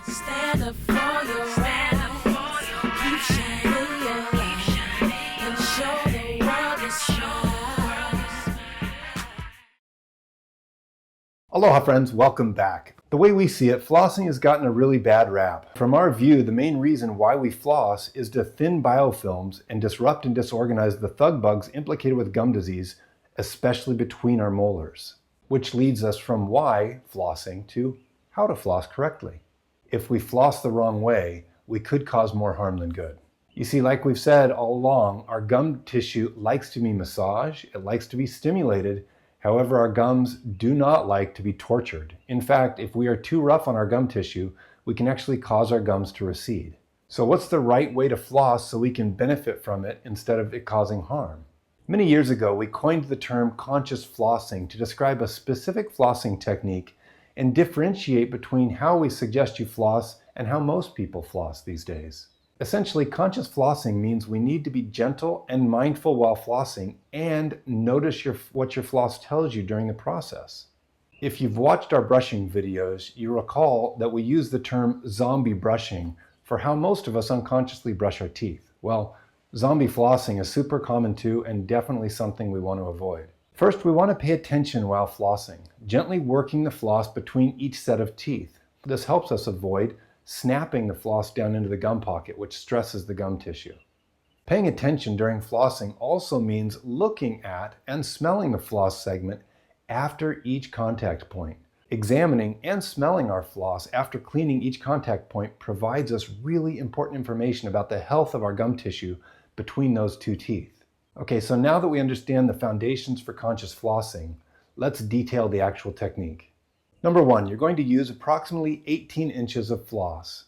Stand up for your right. Keep shining your light and show the world the smile. Aloha friends, welcome back. The way we see it, flossing has gotten a really bad rap. From our view, the main reason why we floss is to thin biofilms and disrupt and disorganize the thug bugs implicated with gum disease, especially between our molars. Which leads us from why flossing to how to floss correctly. If we floss the wrong way, we could cause more harm than good. You see, like we've said all along, our gum tissue likes to be massaged, it likes to be stimulated. However, our gums do not like to be tortured. In fact, if we are too rough on our gum tissue, we can actually cause our gums to recede. So what's the right way to floss so we can benefit from it instead of it causing harm? Many years ago, we coined the term conscious flossing to describe a specific flossing technique and differentiate between how we suggest you floss and how most people floss these days. Essentially, conscious flossing means we need to be gentle and mindful while flossing and notice what your floss tells you during the process. If you've watched our brushing videos, you recall that we use the term zombie brushing for how most of us unconsciously brush our teeth. Well, zombie flossing is super common too and definitely something we want to avoid. First, we want to pay attention while flossing, gently working the floss between each set of teeth. This helps us avoid snapping the floss down into the gum pocket, which stresses the gum tissue. Paying attention during flossing also means looking at and smelling the floss segment after each contact point. Examining and smelling our floss after cleaning each contact point provides us really important information about the health of our gum tissue between those two teeth. Okay, so now that we understand the foundations for conscious flossing, let's detail the actual technique. Number one, you're going to use approximately 18 inches of floss.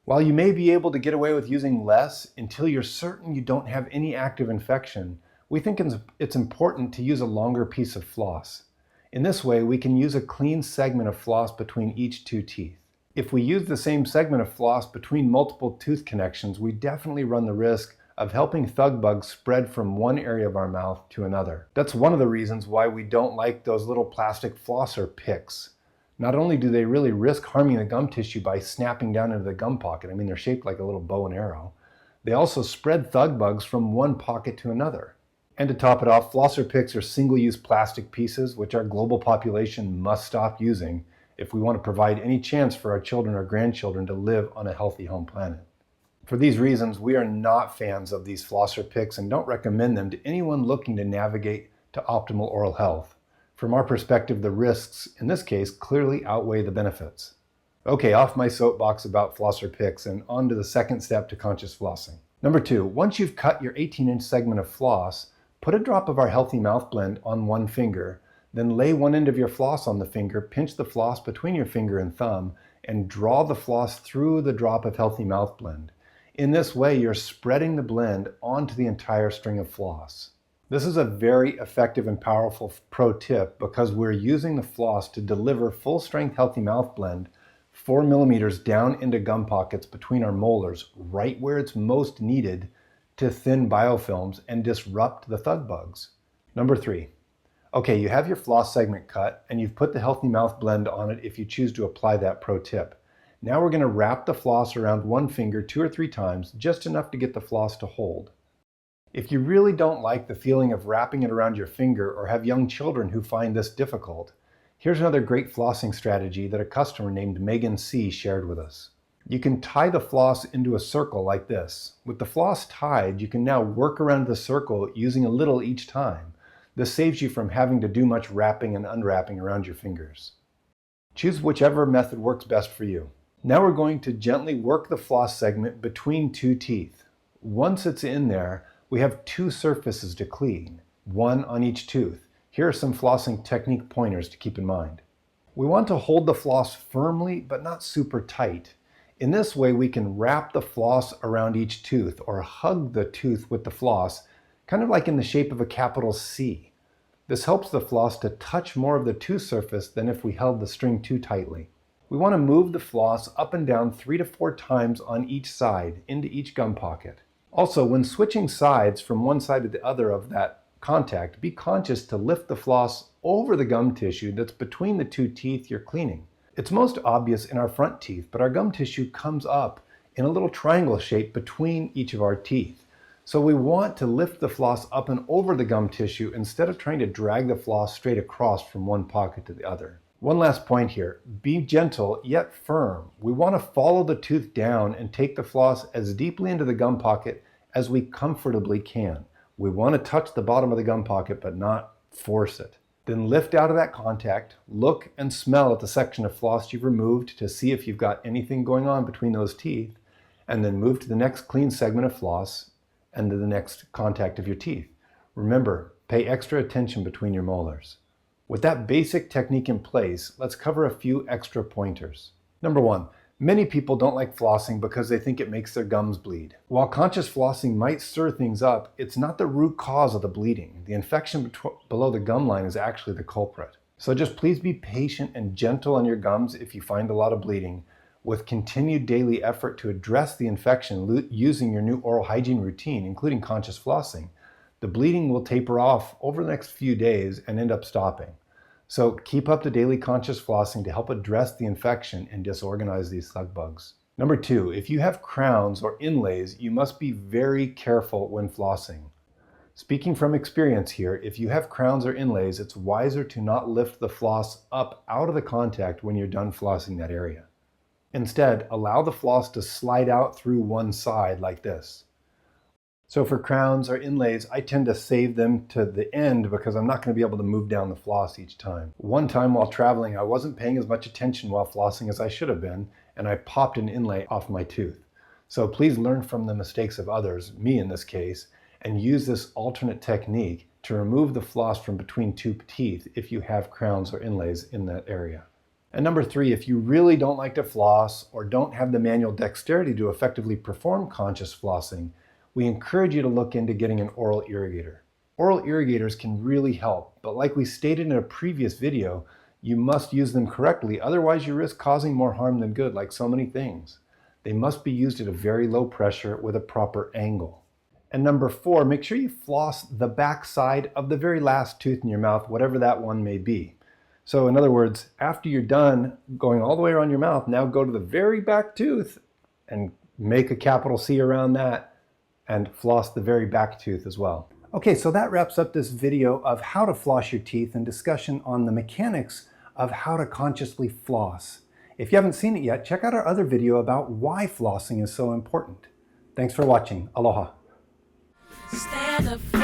While you may be able to get away with using less until you're certain you don't have any active infection, we think it's important to use a longer piece of floss. In this way, we can use a clean segment of floss between each two teeth. If we use the same segment of floss between multiple tooth connections, we definitely run the risk of helping thug bugs spread from one area of our mouth to another. That's one of the reasons why we don't like those little plastic flosser picks. Not only do they really risk harming the gum tissue by snapping down into the gum pocket, I mean, they're shaped like a little bow and arrow, they also spread thug bugs from one pocket to another. And to top it off, flosser picks are single-use plastic pieces, which our global population must stop using if we want to provide any chance for our children or grandchildren to live on a healthy home planet. For these reasons, we are not fans of these flosser picks and don't recommend them to anyone looking to navigate to optimal oral health. From our perspective, the risks, in this case, clearly outweigh the benefits. Okay, off my soapbox about flosser picks and on to the second step to conscious flossing. Number two, once you've cut your 18-inch segment of floss, put a drop of our Healthy Mouth Blend on one finger, then lay one end of your floss on the finger, pinch the floss between your finger and thumb, and draw the floss through the drop of Healthy Mouth Blend. In this way, you're spreading the blend onto the entire string of floss. This is a very effective and powerful pro tip because we're using the floss to deliver full-strength Healthy Mouth Blend 4 millimeters down into gum pockets between our molars, right where it's most needed to thin biofilms and disrupt the thug bugs. Number three, okay, you have your floss segment cut and you've put the Healthy Mouth Blend on it if you choose to apply that pro tip. Now we're going to wrap the floss around one finger 2 or 3 times, just enough to get the floss to hold. If you really don't like the feeling of wrapping it around your finger or have young children who find this difficult, here's another great flossing strategy that a customer named Megan C. shared with us. You can tie the floss into a circle like this. With the floss tied, you can now work around the circle using a little each time. This saves you from having to do much wrapping and unwrapping around your fingers. Choose whichever method works best for you. Now we're going to gently work the floss segment between two teeth. Once it's in there, we have 2 surfaces to clean, one on each tooth. Here are some flossing technique pointers to keep in mind. We want to hold the floss firmly, but not super tight. In this way, we can wrap the floss around each tooth or hug the tooth with the floss, kind of like in the shape of a capital C. This helps the floss to touch more of the tooth surface than if we held the string too tightly. We want to move the floss up and down 3 to 4 times on each side into each gum pocket. Also, when switching sides from one side to the other of that contact, be conscious to lift the floss over the gum tissue that's between the two teeth you're cleaning. It's most obvious in our front teeth, but our gum tissue comes up in a little triangle shape between each of our teeth. So we want to lift the floss up and over the gum tissue instead of trying to drag the floss straight across from one pocket to the other. One last point here, be gentle yet firm. We want to follow the tooth down and take the floss as deeply into the gum pocket as we comfortably can. We want to touch the bottom of the gum pocket but not force it. Then lift out of that contact, look and smell at the section of floss you've removed to see if you've got anything going on between those teeth, and then move to the next clean segment of floss and to the next contact of your teeth. Remember, pay extra attention between your molars. With that basic technique in place, let's cover a few extra pointers. Number one, many people don't like flossing because they think it makes their gums bleed. While conscious flossing might stir things up, it's not the root cause of the bleeding. The infection below the gum line is actually the culprit. So just please be patient and gentle on your gums if you find a lot of bleeding. With continued daily effort to address the infection using your new oral hygiene routine, including conscious flossing, the bleeding will taper off over the next few days and end up stopping. So keep up the daily conscious flossing to help address the infection and disorganize these thug bugs. Number two, if you have crowns or inlays, you must be very careful when flossing. Speaking from experience here, if you have crowns or inlays, it's wiser to not lift the floss up out of the contact when you're done flossing that area. Instead, allow the floss to slide out through one side like this. So for crowns or inlays, I tend to save them to the end because I'm not going to be able to move down the floss each time. One time while traveling, I wasn't paying as much attention while flossing as I should have been, and I popped an inlay off my tooth. So please learn from the mistakes of others, me in this case, and use this alternate technique to remove the floss from between two teeth if you have crowns or inlays in that area. And number three, if you really don't like to floss or don't have the manual dexterity to effectively perform conscious flossing, we encourage you to look into getting an oral irrigator. Oral irrigators can really help, but like we stated in a previous video, you must use them correctly, otherwise you risk causing more harm than good, like so many things. They must be used at a very low pressure with a proper angle. And number four, make sure you floss the back side of the very last tooth in your mouth, whatever that one may be. So in other words, after you're done going all the way around your mouth, now go to the very back tooth and make a capital C around that and floss the very back tooth as well. Okay, so that wraps up this video of how to floss your teeth and discussion on the mechanics of how to consciously floss. If you haven't seen it yet, check out our other video about why flossing is so important. Thanks for watching. Aloha. Stand up.